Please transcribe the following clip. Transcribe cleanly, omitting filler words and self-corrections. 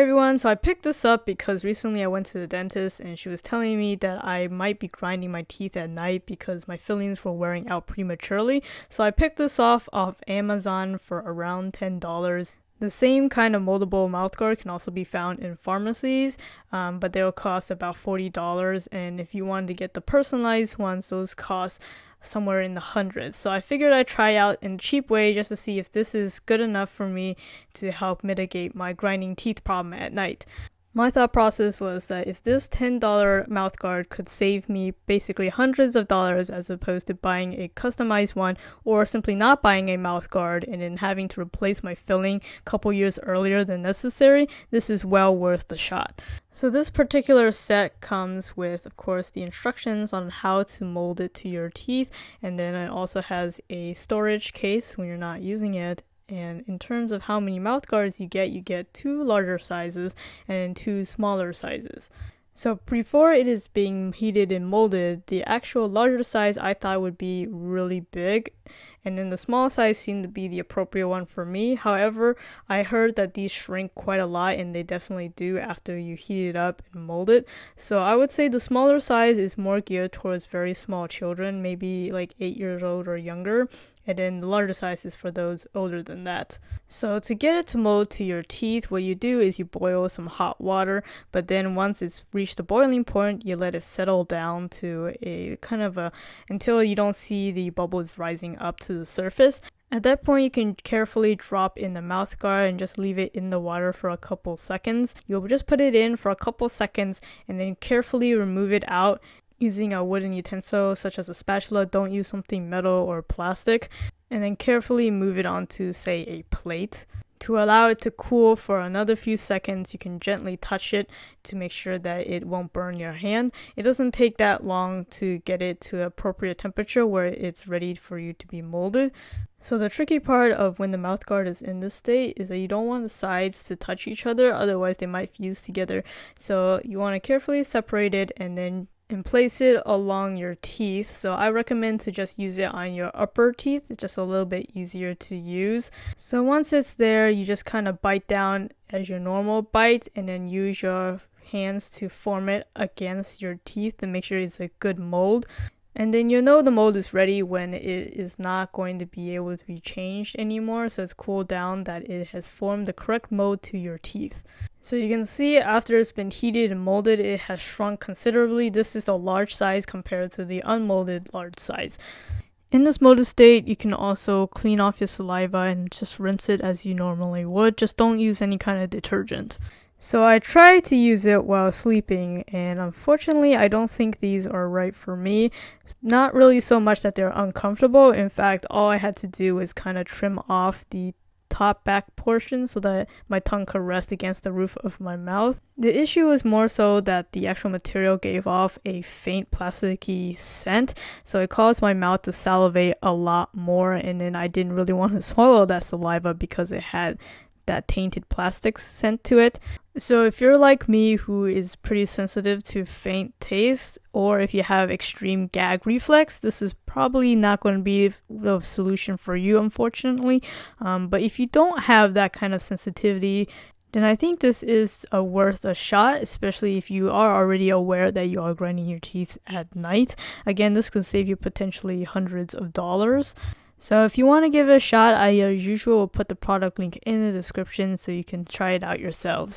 everyone, so I picked this up because recently I went to the dentist and she was telling me that I might be grinding my teeth at night because my fillings were wearing out prematurely. So I picked this off Amazon for around $10. The same kind of moldable mouthguard can also be found in pharmacies, but they'll cost about $40. And if you wanted to get the personalized ones, those cost somewhere in the hundreds. So I figured I'd try out in a cheap way just to see if this is good enough for me to help mitigate my grinding teeth problem at night. My thought process was that if this $10 mouthguard could save me basically hundreds of dollars as opposed to buying a customized one or simply not buying a mouthguard and then having to replace my filling a couple years earlier than necessary, this is well worth the shot. So this particular set comes with, of course, the instructions on how to mold it to your teeth, and then it also has a storage case when you're not using it. And in terms of how many mouthguards you get 2 larger sizes and 2 smaller sizes. So before it is being heated and molded, the actual larger size I thought would be really big, and then the small size seemed to be the appropriate one for me. However, I heard that these shrink quite a lot, and they definitely do after you heat it up and mold it. So I would say the smaller size is more geared towards very small children, maybe like 8 years old or younger. And then the larger size is for those older than that. So to get it to mold to your teeth, what you do is you boil some hot water, but then once it's reached the boiling point, you let it settle down to a kind of until you don't see the bubbles rising up to the surface. At that point, you can carefully drop in the mouthguard and just leave it in the water for a couple seconds. You'll just put it in for a couple seconds and then carefully remove it out using a wooden utensil such as a spatula. Don't use something metal or plastic, and then carefully move it onto, say, a plate. To allow it to cool for another few seconds, you can gently touch it to make sure that it won't burn your hand. It doesn't take that long to get it to an appropriate temperature where it's ready for you to be molded. So the tricky part of when the mouthguard is in this state is that you don't want the sides to touch each other, otherwise they might fuse together. So you want to carefully separate it and place it along your teeth. So I recommend to just use it on your upper teeth. It's just a little bit easier to use. So once it's there, you just kind of bite down as your normal bite and then use your hands to form it against your teeth to make sure it's a good mold. And then you'll know the mold is ready when it is not going to be able to be changed anymore, so it's cooled down that it has formed the correct mold to your teeth. So you can see after it's been heated and molded, it has shrunk considerably. This is the large size compared to the unmolded large size. In this molded state, you can also clean off your saliva and just rinse it as you normally would. Just don't use any kind of detergent. So I tried to use it while sleeping, and unfortunately I don't think these are right for me. Not really so much that they're uncomfortable. In fact, all I had to do was kind of trim off the top back portion so that my tongue could rest against the roof of my mouth. The issue was more so that the actual material gave off a faint plasticky scent, so it caused my mouth to salivate a lot more, and then I didn't really want to swallow that saliva because it had that tainted plastic scent to it. So if you're like me who is pretty sensitive to faint taste, or if you have extreme gag reflex, this is probably not going to be the solution for you, unfortunately. But if you don't have that kind of sensitivity, then I think this is worth a shot, especially if you are already aware that you are grinding your teeth at night. Again, this could save you potentially hundreds of dollars. So if you want to give it a shot, I as usual will put the product link in the description so you can try it out yourselves.